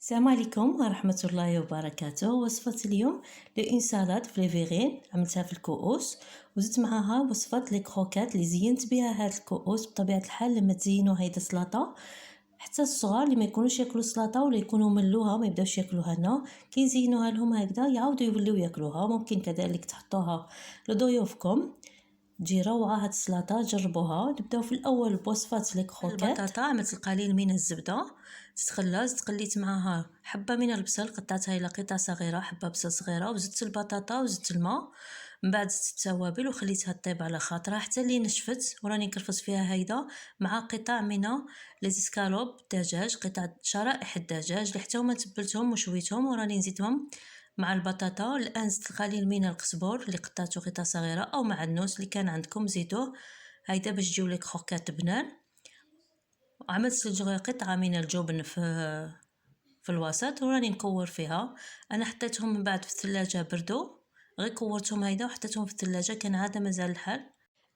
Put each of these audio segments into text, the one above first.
السلام عليكم ورحمة الله وبركاته. وصفة اليوم لأون سالاد فليفيغين عملتها في الكؤوس، وزدت معاها وصفة لي كروكات اللي زينت بها هاد الكؤوس. بطبيعة الحال لما تزينوا هيدا السلطة حتى الصغار اللي ما يكونوش ياكلوا السلطة ولا يكونوا ملوها ما يبداوش ياكلوها لنا، كي نزينوها لهم هكذا يعاودوا يوليو ياكلوها. ممكن كذلك تحطوها لضيوفكم، تجي روعة هاد السلطة، جربوها. نبداو في الاول بوصفات لي كروكات. البطاطا عملت القليل من الزبده تتخلى، زدت قليت معاها حبه من البصل قطعتها الى قطع صغيره، حبه بصل صغيره، وزدت البطاطا وزدت الماء، من بعد زدت التوابل وخليتها طيب على خاطرها حتى اللي نشفت. وراني كرفص فيها هيدا مع قطع من لي زيسكالوب الدجاج، قطع شرائح الدجاج اللي حتى هما تبلتهم وشويتهم وراني نزيدهم مع البطاطا. الان زدت القليل من القزبر اللي قطعته قطع صغيره، او معدنوس اللي كان عندكم زيدوه هيدا باش تجيو لي كروكات بنان. عملت قطعه من الجبن في الوسط وراني نكور فيها. انا حطيتهم من بعد في الثلاجه بردوا، غير كورتهم هيدا وحطيتهم في الثلاجه كان عاده مازال الحال.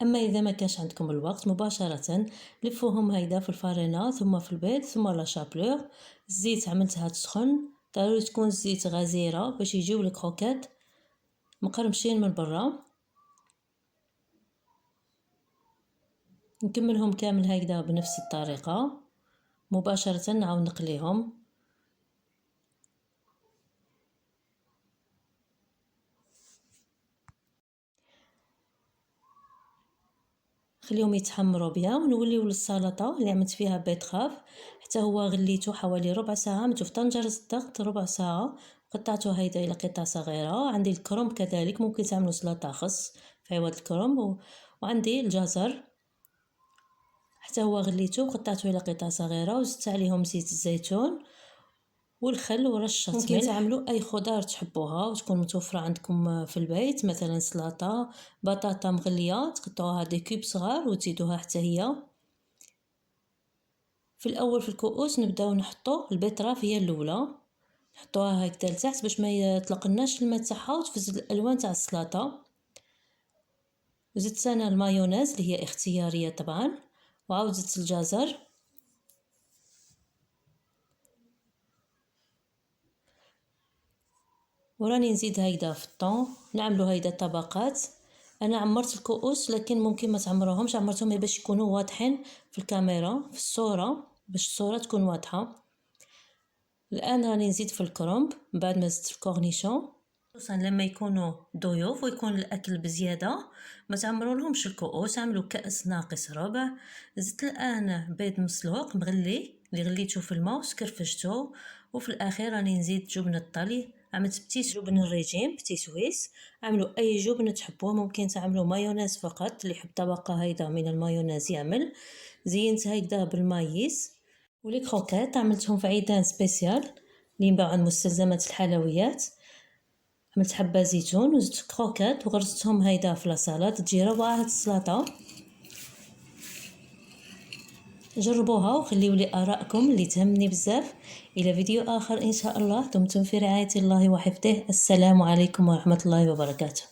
اما اذا ما كانش عندكم الوقت مباشره لفوهم هيدا في الفارينه ثم في البيض ثم لا شابلور. الزيت عملتها تسخن، ضروري تكون الزيت غزيره باش يجيو لي كروكات مقرمشين من برا. نكملهم كامل هكذا بنفس الطريقه مباشره، نعاود نقليهم. خليهم يتحمروا بيان ونوليو للسلطه اللي عملت فيها بيتخاف. حتى هو غليته حوالي ربع ساعه، متو في طنجره الضغط ربع ساعه. قطعته هيدا الى قطع صغيره. عندي الكرنب كذلك، ممكن تعملوا سلطه خس في عوض الكرنب وعندي الجزر حتى هو غليته وقطعته الى قطع صغيره، وزدت عليهم زيت الزيتون والخل ورشه ملح. ممكن تعملوا اي خضار تحبوها وتكون متوفره عندكم في البيت، مثلا سلطه، بطاطا مغليه تقطعوها دي كوب صغار وتزيدوها حتى هي. في الاول في الكؤوس نبداو نحطوا البيتراف هي الاولى، نحطوها هكذا لتحت باش ما يطلقناش الماء تاعها وتفسد الالوان تاع السلطه. زدت انا المايونيز اللي هي اختياريه طبعا، وعاود زدت الجزر. وراني نزيد هيدا في الطون. نعملوا هيدا طبقات. انا عمرت الكؤوس لكن ممكن ما تعمروهمش، عمرتهم باش يكونوا واضحين في الكاميرا في الصوره، باش الصوره تكون واضحه. الان راني نزيد في الكرنب بعد ما زدت الكورنيشون، خصوصا لما يكونوا ضيوف ويكون الاكل بزياده ما تعمروا لهمش الكؤوس، عملوا كاس ناقص ربع. زدت الان بيض مسلوق مغلي اللي غليته في الماء وسكرفشته. وفي الاخير راني نزيد جبن الطلي، عملت بتيس جبن الريجيم بتي سويس. عملوا اي جبن تحبوه، ممكن تعملوا مايونيز فقط، اللي يحب طبقه هيدا من المايونيز يعمل. زينت هكذا بالمايس. ولي كروكات عملتهم في عيدان سبيسيال اللي ينباعوا عند مستلزمات الحلويات. عملت حبه زيتون وزدت كروكات وغرستهم هيدا في لاصالاد، تجي روعه هاد السلطه. جربوها وخليوا لي ارائكم اللي تهمني بزاف. الى فيديو اخر ان شاء الله، دمتم في رعايه الله وحفظه. السلام عليكم ورحمه الله وبركاته.